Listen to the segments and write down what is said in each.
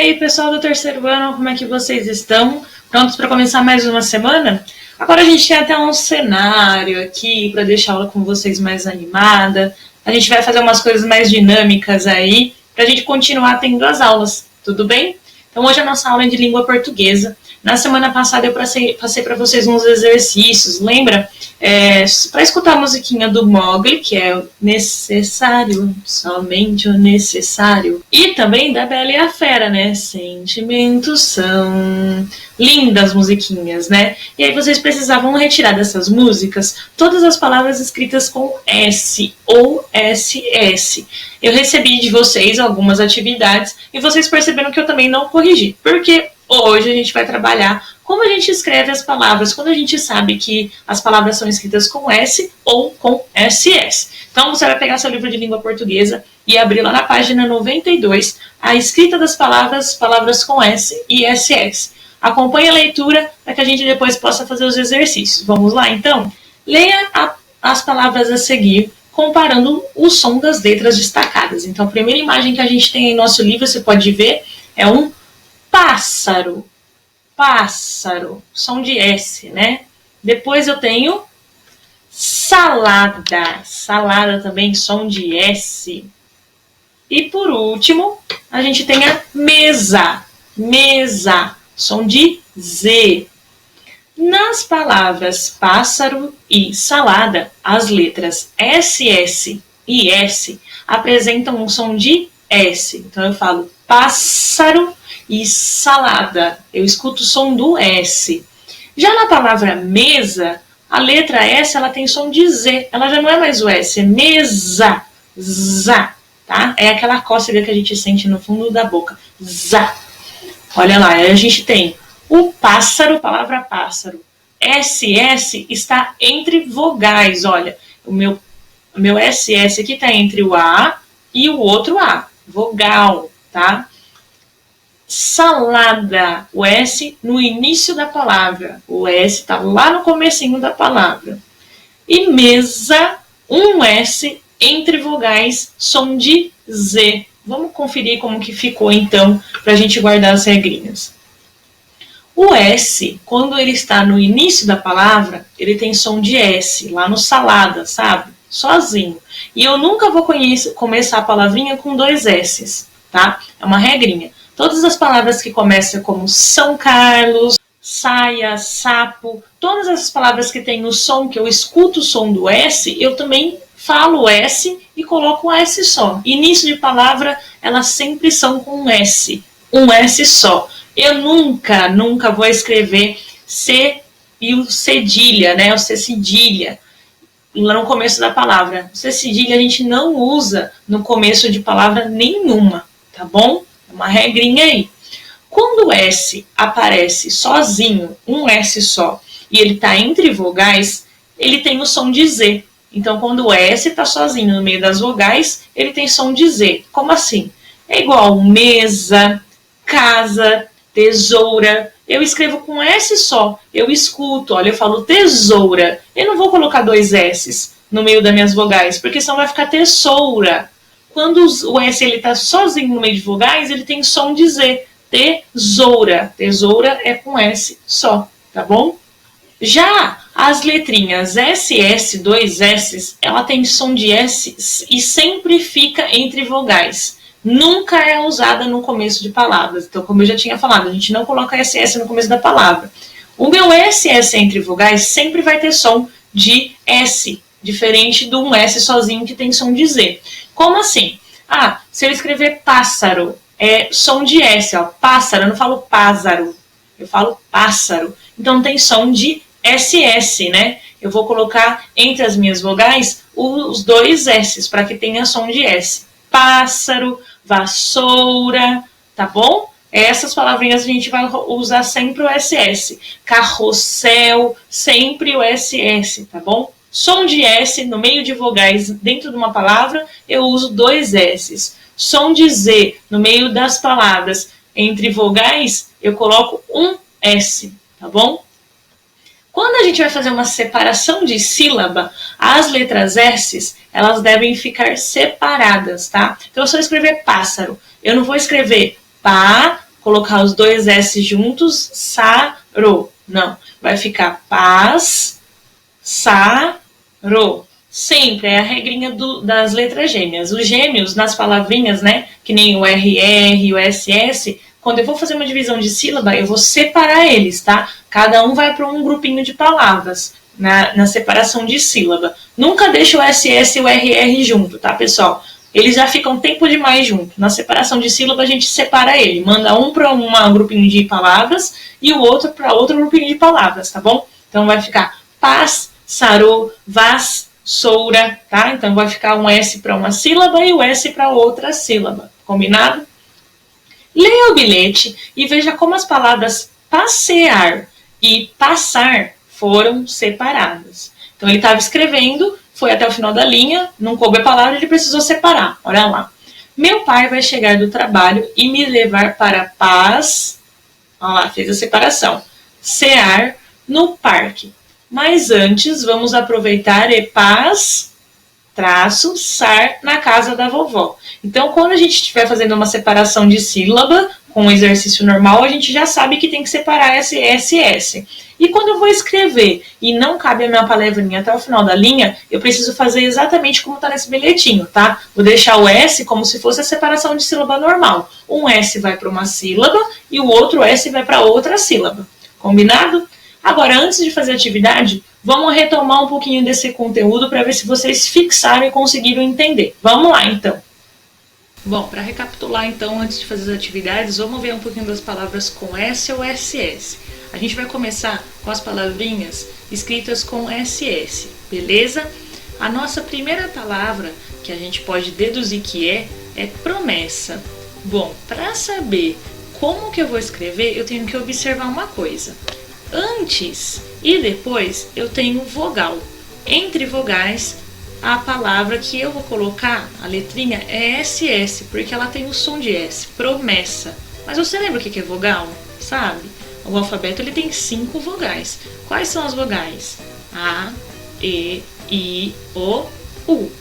aí, pessoal do terceiro ano, como é que vocês estão? Prontos para começar mais uma semana? Agora a gente tem até um cenário aqui para deixar a aula com vocês mais animada. A gente vai fazer umas coisas mais dinâmicas aí para a gente continuar tendo as aulas, tudo bem? Então hoje a nossa aula é de língua portuguesa. Na semana passada eu passei para vocês uns exercícios, lembra? Para escutar a musiquinha do Mogli, que é o necessário, somente o necessário. E também da Bela e a Fera, né? Sentimentos são lindas musiquinhas, né? E aí vocês precisavam retirar dessas músicas todas as palavras escritas com S ou SS. Eu recebi de vocês algumas atividades e vocês perceberam que eu também não corrigi. Porque hoje a gente vai trabalhar como a gente escreve as palavras, quando a gente sabe que as palavras são escritas com S ou com SS. Então você vai pegar seu livro de língua portuguesa e abrir lá na página 92 a escrita das palavras com S e SS. Acompanhe a leitura para que a gente depois possa fazer os exercícios. Vamos lá então? Leia as palavras a seguir, comparando o som das letras destacadas. Então a primeira imagem que a gente tem em nosso livro, você pode ver, é um pássaro. Pássaro, som de S, né? Depois eu tenho salada. Salada também, som de S. E por último, a gente tem a mesa. Mesa, som de Z. Nas palavras pássaro e salada, as letras SS e S apresentam um som de S. Então eu falo pássaro e salada. Eu escuto o som do S. Já na palavra mesa, a letra S ela tem som de Z. Ela já não é mais o S, é mesa. Zá, tá? É aquela cócega que a gente sente no fundo da boca. Zá. Olha lá, a gente tem o pássaro, palavra pássaro. SS está entre vogais. Olha, o meu SS aqui está entre o A e o outro A. Vogal, tá? Salada, o S no início da palavra. O S está lá no comecinho da palavra. E mesa, um S entre vogais, som de Z. Vamos conferir como que ficou então, para a gente guardar as regrinhas. O S, quando ele está no início da palavra, ele tem som de S, lá no salada, sabe? Sozinho. E eu nunca vou começar a palavrinha com dois S's, tá? É uma regrinha. Todas as palavras que começam como São Carlos, saia, sapo, todas essas palavras que tem o som, que eu escuto o som do S, eu também falo S e coloco um S só. Início de palavra, elas sempre são com um S só. Eu nunca vou escrever C e o cedilha, né? O C cedilha, lá no começo da palavra. O C cedilha a gente não usa no começo de palavra nenhuma, tá bom? Uma regrinha aí. Quando o S aparece sozinho, um S só, e ele está entre vogais, ele tem o som de Z. Então, quando o S está sozinho no meio das vogais, ele tem som de Z. Como assim? É igual mesa, casa, tesoura. Eu escrevo com S só. Eu escuto, olha, eu falo tesoura. Eu não vou colocar dois S's no meio das minhas vogais, porque senão vai ficar tesoura. Quando o S está sozinho no meio de vogais, ele tem som de Z. Tesoura. Tesoura é com S só, tá bom? Já as letrinhas SS, dois S's, ela tem som de S e sempre fica entre vogais. Nunca é usada no começo de palavras. Então, como eu já tinha falado, a gente não coloca SS no começo da palavra. O meu SS entre vogais sempre vai ter som de S, diferente do um S sozinho que tem som de Z. Como assim? Ah, se eu escrever pássaro, é som de S, ó, pássaro, eu não falo pássaro, eu falo pássaro. Então tem som de SS, né? Eu vou colocar entre as minhas vogais os dois S's, para que tenha som de S. Pássaro, vassoura, tá bom? Essas palavrinhas a gente vai usar sempre o SS. Carrossel, sempre o SS, tá bom? Som de S no meio de vogais dentro de uma palavra, eu uso dois S's. Som de Z no meio das palavras entre vogais, eu coloco um S, tá bom? Quando a gente vai fazer uma separação de sílaba, as letras S, elas devem ficar separadas, tá? Então, se eu escrever pássaro, eu não vou escrever pá, colocar os dois S juntos, sarou. Não, vai ficar paz, sarou. Sempre é a regrinha das letras gêmeas. Os gêmeos, nas palavrinhas, né, que nem o RR e o SS, quando eu vou fazer uma divisão de sílaba, eu vou separar eles, tá? Cada um vai para um grupinho de palavras na separação de sílaba. Nunca deixa o SS e o RR junto, tá, pessoal? Eles já ficam tempo demais junto. Na separação de sílaba, a gente separa ele. Manda um para um grupinho de palavras e o outro para outro grupinho de palavras, tá bom? Então vai ficar paz, sarou, vassoura, tá? Então vai ficar um S para uma sílaba e o S para outra sílaba. Combinado? Leia o bilhete e veja como as palavras passear e passar foram separadas. Então ele estava escrevendo, foi até o final da linha, não coube a palavra, ele precisou separar. Olha lá. Meu pai vai chegar do trabalho e me levar para paz. Olha lá, fez a separação. Cear no parque. Mas antes, vamos aproveitar e sar na casa da vovó. Então, quando a gente estiver fazendo uma separação de sílaba, com um exercício normal, a gente já sabe que tem que separar SS. E quando eu vou escrever e não cabe a minha palavrinha até o final da linha, eu preciso fazer exatamente como está nesse bilhetinho, tá? Vou deixar o S como se fosse a separação de sílaba normal. Um S vai para uma sílaba e o outro S vai para outra sílaba. Combinado? Agora, antes de fazer a atividade, vamos retomar um pouquinho desse conteúdo para ver se vocês fixaram e conseguiram entender. Vamos lá, então. Bom, para recapitular, então, antes de fazer as atividades, vamos ver um pouquinho das palavras com S ou SS. A gente vai começar com as palavrinhas escritas com SS, beleza? A nossa primeira palavra, que a gente pode deduzir que é promessa. Bom, para saber como que eu vou escrever, eu tenho que observar uma coisa. Antes e depois eu tenho vogal. Entre vogais, a palavra que eu vou colocar, a letrinha, é SS, porque ela tem o som de S, promessa. Mas você lembra o que é vogal? Sabe? O alfabeto ele tem 5 vogais. Quais são as vogais? A, E, I, O, U.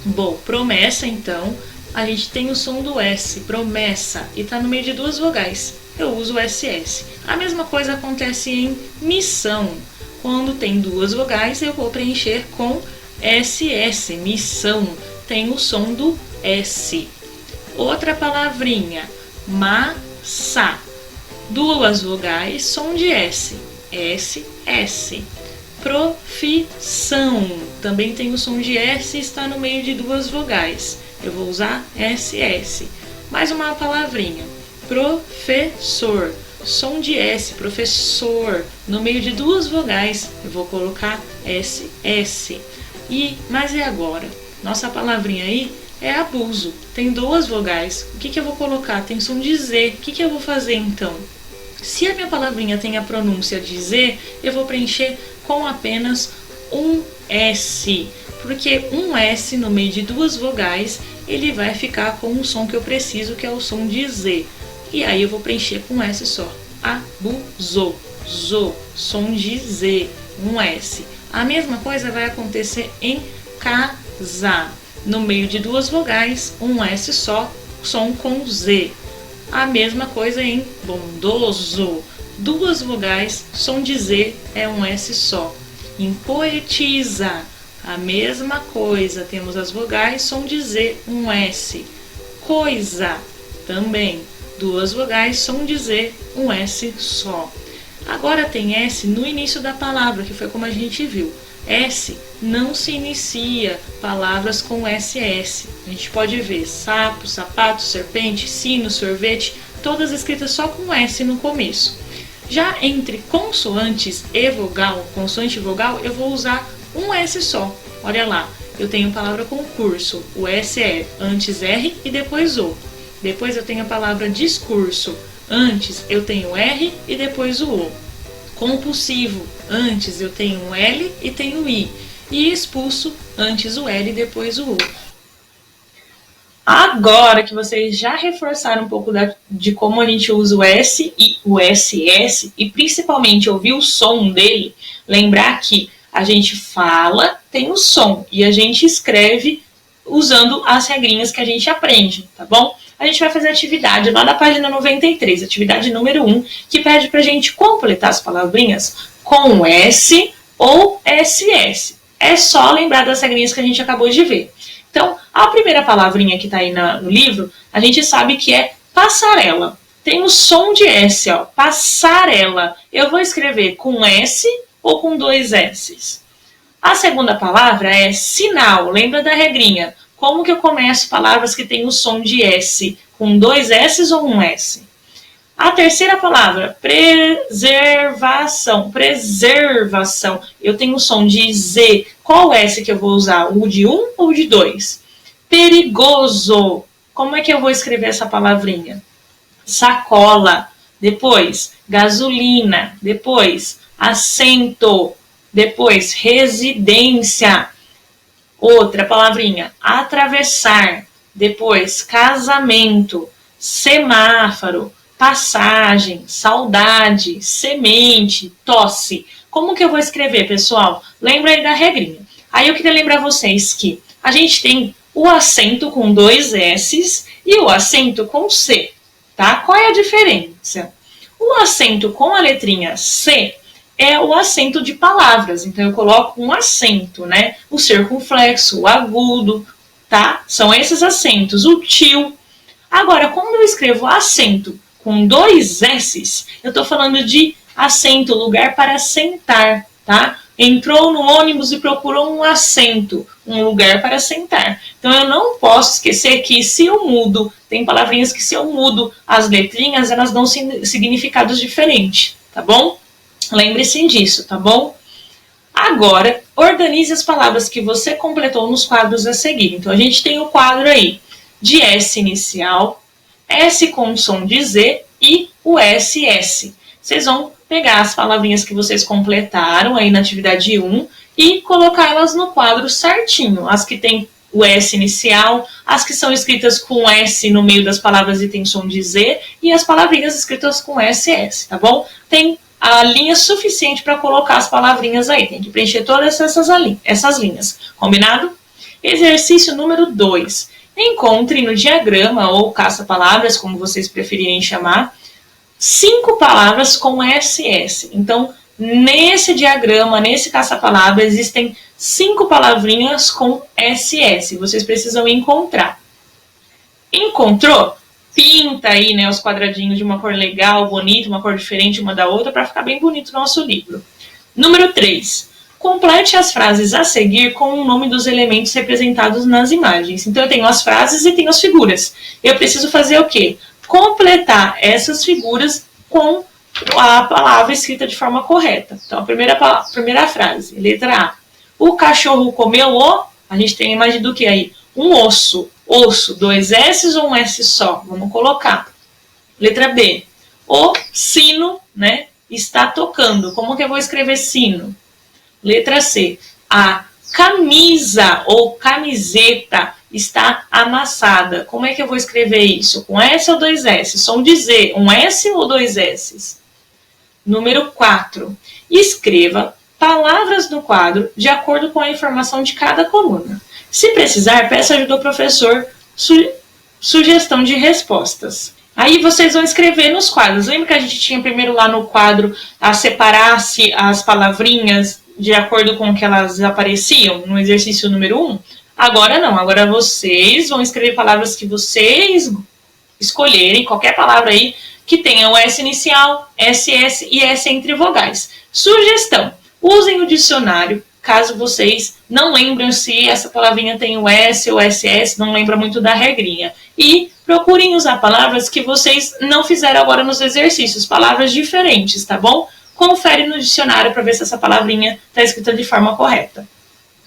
Bom, promessa, então, a gente tem o som do S, promessa, e está no meio de 2 vogais. Eu uso o SS. A mesma coisa acontece em missão. Quando tem 2 vogais, eu vou preencher com SS, missão, tem o som do S. Outra palavrinha, massa, 2 vogais, som de S, SS. Profissão, também tem o som de S e está no meio de 2 vogais, eu vou usar SS. Mais uma palavrinha, professor, som de S, professor, no meio de 2 vogais, eu vou colocar SS. Mas e agora? Nossa palavrinha aí é abuso, tem 2 vogais, o que eu vou colocar? Tem som de Z, o que eu vou fazer então? Se a minha palavrinha tem a pronúncia de Z, eu vou preencher com apenas um S, porque um S no meio de 2 vogais, ele vai ficar com o som que eu preciso, que é o som de Z. E aí eu vou preencher com um S só. Abusou, som de Z, um S. A mesma coisa vai acontecer em casa. No meio de 2 vogais, um S só, som com Z. A mesma coisa em bondoso. 2 vogais, som de Z é um S só. Em poetiza, a mesma coisa. Temos as vogais, som de Z, um S. Coisa, também. 2 vogais, som de Z, um S só. Agora tem S no início da palavra, que foi como a gente viu. S não se inicia palavras com SS. A gente pode ver sapo, sapato, serpente, sino, sorvete, todas escritas só com S no começo. Já entre consoantes e vogal, consoante e vogal, eu vou usar um S só. Olha lá, eu tenho a palavra concurso, o S é antes R e depois O. Depois eu tenho a palavra discurso, antes eu tenho R e depois o O. Compulsivo, antes eu tenho um L e tenho o I. E expulso, antes o L e depois o U. Agora que vocês já reforçaram um pouco de como a gente usa o S e o SS, e principalmente ouvir o som dele, lembrar que a gente fala, tem o som, e a gente escreve usando as regrinhas que a gente aprende, tá bom? a gente vai fazer a atividade lá na página 93, atividade número 1, que pede para a gente completar as palavrinhas com S ou SS. É só lembrar das regrinhas que a gente acabou de ver. Então, a primeira palavrinha que está aí no livro, a gente sabe que é passarela. Tem o som de S, ó, passarela. Eu vou escrever com S ou com 2 S's. A segunda palavra é sinal. Lembra da regrinha? Como que eu começo palavras que têm o som de S? Com 2 S's ou um S? A terceira palavra, preservação. Preservação. Eu tenho o som de Z. Qual S que eu vou usar? O de 1 ou de 2? Perigoso. Como é que eu vou escrever essa palavrinha? Sacola. Depois, gasolina. Depois, assento. Depois, residência. Outra palavrinha, atravessar. Depois, casamento. Semáforo. Passagem, saudade, semente, tosse. Como que eu vou escrever, pessoal? Lembra aí da regrinha. Aí eu queria lembrar vocês que a gente tem o acento com 2 S's e o acento com C, tá? Qual é a diferença? O acento com a letrinha C é o acento de palavras, então eu coloco um acento, né? O circunflexo, o agudo, tá? São esses acentos, o tio. Agora, quando eu escrevo acento com 2 S's, eu estou falando de assento, lugar para sentar, tá? Entrou no ônibus e procurou um assento, um lugar para sentar. Então, eu não posso esquecer que se eu mudo, tem palavrinhas que se eu mudo as letrinhas, elas dão significados diferentes, tá bom? Lembre-se disso, tá bom? Agora, organize as palavras que você completou nos quadros a seguir. Então, a gente tem o quadro aí de S inicial, S com som de Z e o SS. Vocês vão pegar as palavrinhas que vocês completaram aí na atividade 1 e colocá-las no quadro certinho. As que tem o S inicial, as que são escritas com S no meio das palavras e tem som de Z, e as palavrinhas escritas com SS, tá bom? Tem a linha suficiente para colocar as palavrinhas aí. Tem que preencher todas essas linhas. Combinado? Exercício número 2. Encontre no diagrama ou caça-palavras, como vocês preferirem chamar, 5 palavras com SS. Então, nesse diagrama, nesse caça-palavras, existem 5 palavrinhas com SS. Vocês precisam encontrar. Encontrou? Pinta aí, né, os quadradinhos de uma cor legal, bonita, uma cor diferente uma da outra, para ficar bem bonito o nosso livro. Número 3. Complete as frases a seguir com o nome dos elementos representados nas imagens. Então, eu tenho as frases e tenho as figuras. Eu preciso fazer o quê? Completar essas figuras com a palavra escrita de forma correta. Então, a primeira frase, letra A. O cachorro comeu o... A gente tem a imagem do que aí? Um osso. Osso, 2 S's ou um S só? Vamos colocar. Letra B. O sino, né, está tocando. Como que eu vou escrever sino? Letra C. A camisa ou camiseta está amassada. Como é que eu vou escrever isso? Com S ou 2 S? Som de Z. Um S ou 2 S? Número 4. Escreva palavras no quadro de acordo com a informação de cada coluna. Se precisar, peça ajuda ao professor, sugestão de respostas. Aí vocês vão escrever nos quadros. Lembra que a gente tinha primeiro lá no quadro a separar-se as palavrinhas de acordo com que elas apareciam no exercício número 1? Agora não, agora vocês vão escrever palavras que vocês escolherem, qualquer palavra aí que tenha o S inicial, SS e S entre vogais. Sugestão, usem o dicionário, caso vocês não lembrem se essa palavrinha tem o S ou SS, não lembra muito da regrinha. E procurem usar palavras que vocês não fizeram agora nos exercícios, palavras diferentes, tá bom? Confere no dicionário para ver se essa palavrinha está escrita de forma correta.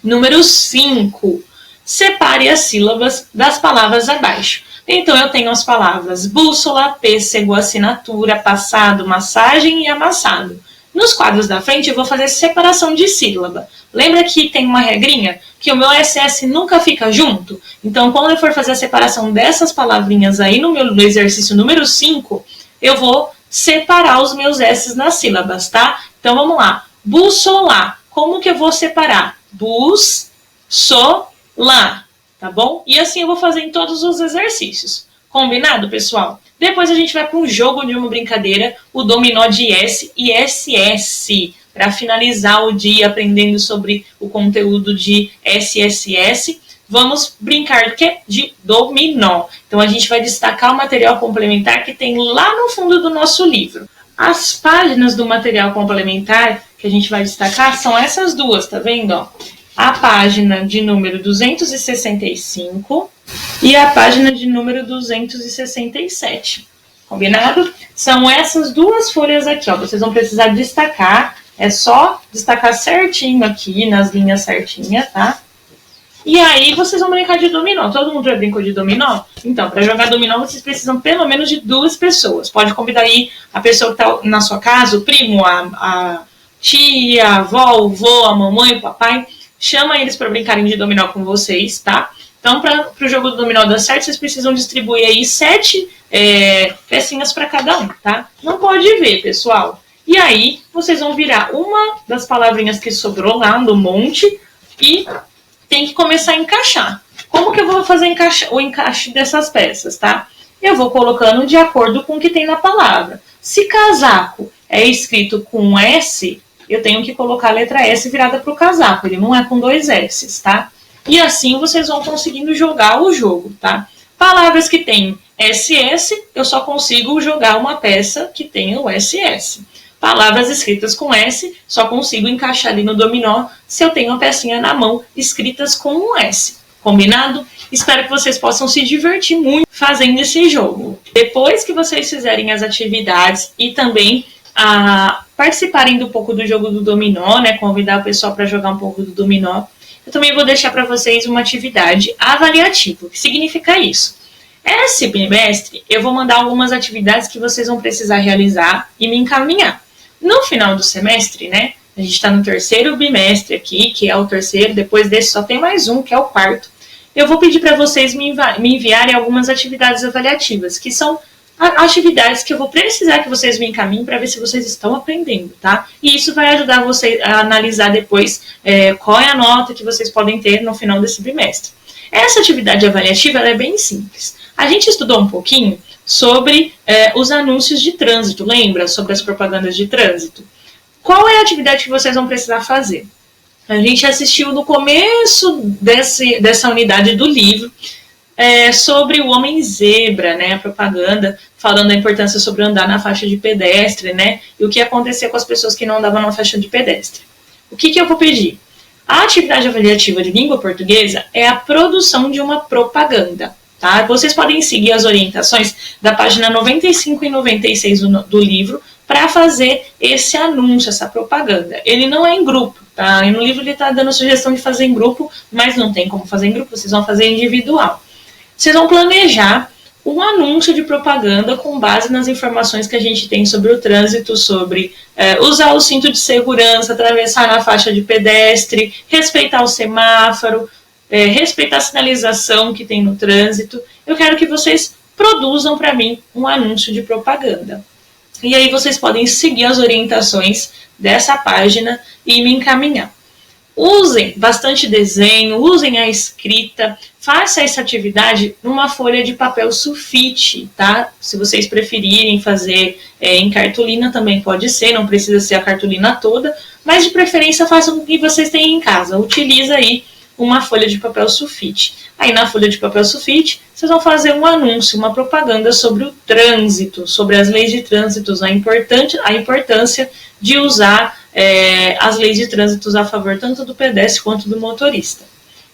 Número 5. Separe as sílabas das palavras abaixo. Então, eu tenho as palavras bússola, pêssego, assinatura, passado, massagem e amassado. Nos quadros da frente, eu vou fazer separação de sílaba. Lembra que tem uma regrinha? Que o meu SS nunca fica junto? Então, quando eu for fazer a separação dessas palavrinhas aí no exercício número 5, eu vou separar os meus S nas sílabas, tá? Então, vamos lá. Bússola. Como que eu vou separar? Bus, so, lá. Tá bom? E assim eu vou fazer em todos os exercícios. Combinado, pessoal? Depois a gente vai para um jogo de uma brincadeira, o dominó de S e SS, para finalizar o dia aprendendo sobre o conteúdo de SSS. Vamos brincar de dominó. Então a gente vai destacar o material complementar que tem lá no fundo do nosso livro. As páginas do material complementar que a gente vai destacar são essas duas, tá vendo? Ó? A página de número 265 e a página de número 267. Combinado? São essas duas folhas aqui, ó. Vocês vão precisar destacar. É só destacar certinho aqui, nas linhas certinhas, tá? E aí vocês vão brincar de dominó. Todo mundo já brincou de dominó? Então, para jogar dominó, vocês precisam pelo menos de 2 pessoas. Pode convidar aí a pessoa que está na sua casa, o primo, a tia, a avó, o vô, a mamãe, o papai. Chama eles para brincarem de dominó com vocês, tá? Então, para o jogo do dominó dar certo, vocês precisam distribuir aí 7 pecinhas para cada um, tá? Não pode ver, pessoal. E aí, vocês vão virar uma das palavrinhas que sobrou lá no monte e tem que começar a encaixar. Como que eu vou fazer o encaixe dessas peças, tá? Eu vou colocando de acordo com o que tem na palavra. Se casaco é escrito com S, eu tenho que colocar a letra S virada para o casaco. Ele não é com 2 S, tá? E assim vocês vão conseguindo jogar o jogo, tá? Palavras que tem SS, eu só consigo jogar uma peça que tenha o SS. Palavras escritas com S, só consigo encaixar ali no dominó se eu tenho uma pecinha na mão escritas com um S. Combinado? Espero que vocês possam se divertir muito fazendo esse jogo. Depois que vocês fizerem as atividades e também participarem um pouco do jogo do dominó, né? Convidar o pessoal para jogar um pouco do dominó, eu também vou deixar para vocês uma atividade avaliativa. O que significa isso? Esse bimestre, eu vou mandar algumas atividades que vocês vão precisar realizar e me encaminhar. No final do semestre, né? A gente está no 3º bimestre aqui, que é o 3º, depois desse só tem mais um, que é o 4º. Eu vou pedir para vocês me enviarem algumas atividades avaliativas, que são atividades que eu vou precisar que vocês me encaminhem para ver se vocês estão aprendendo, tá? E isso vai ajudar vocês a analisar depois qual é a nota que vocês podem ter no final desse bimestre. Essa atividade avaliativa ela é bem simples. A gente estudou um pouquinho sobre os anúncios de trânsito, lembra? Sobre as propagandas de trânsito. Qual é a atividade que vocês vão precisar fazer? A gente assistiu no começo dessa unidade do livro sobre o homem zebra, né? A propaganda, falando da importância sobre andar na faixa de pedestre, né? E o que acontecia com as pessoas que não andavam na faixa de pedestre. O que eu vou pedir? A atividade avaliativa de língua portuguesa é a produção de uma propaganda. Tá? Vocês podem seguir as orientações da página 95 e 96 do livro para fazer esse anúncio, essa propaganda. Ele não é em grupo, tá? E no livro ele está dando sugestão de fazer em grupo, mas não tem como fazer em grupo, vocês vão fazer individual. Vocês vão planejar um anúncio de propaganda com base nas informações que a gente tem sobre o trânsito, sobre usar o cinto de segurança, atravessar na faixa de pedestre, respeitar o semáforo, respeitar a sinalização que tem no trânsito. Eu quero que vocês produzam para mim um anúncio de propaganda. E aí vocês podem seguir as orientações dessa página e me encaminhar. Usem bastante desenho, usem a escrita, faça essa atividade numa folha de papel sulfite, tá? Se vocês preferirem fazer em cartolina também pode ser, não precisa ser a cartolina toda, mas de preferência façam o que vocês têm em casa. Utiliza aí uma folha de papel sulfite. Aí na folha de papel sulfite, vocês vão fazer um anúncio, uma propaganda sobre o trânsito, sobre as leis de trânsito, a importância de usar as leis de trânsito a favor tanto do pedestre quanto do motorista.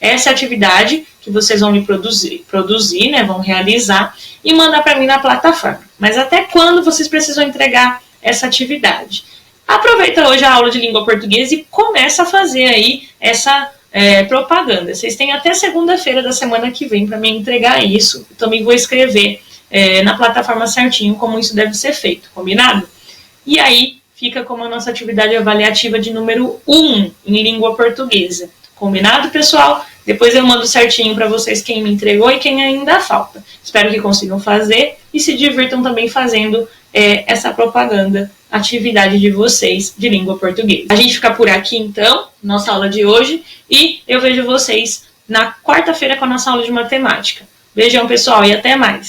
Essa é a atividade que vocês vão me produzir, né, vão realizar e mandar para mim na plataforma. Mas até quando vocês precisam entregar essa atividade? Aproveita hoje a aula de língua portuguesa e começa a fazer aí essa propaganda. Vocês têm até segunda-feira da semana que vem para me entregar isso. Eu também vou escrever na plataforma certinho como isso deve ser feito, combinado? E aí fica como a nossa atividade avaliativa de número 1 em língua portuguesa. Combinado, pessoal? Depois eu mando certinho para vocês quem me entregou e quem ainda falta. Espero que consigam fazer e se divirtam também fazendo essa propaganda, atividade de vocês de língua portuguesa. A gente fica por aqui, então, nossa aula de hoje, e eu vejo vocês na quarta-feira com a nossa aula de matemática. Beijão, pessoal, e até mais!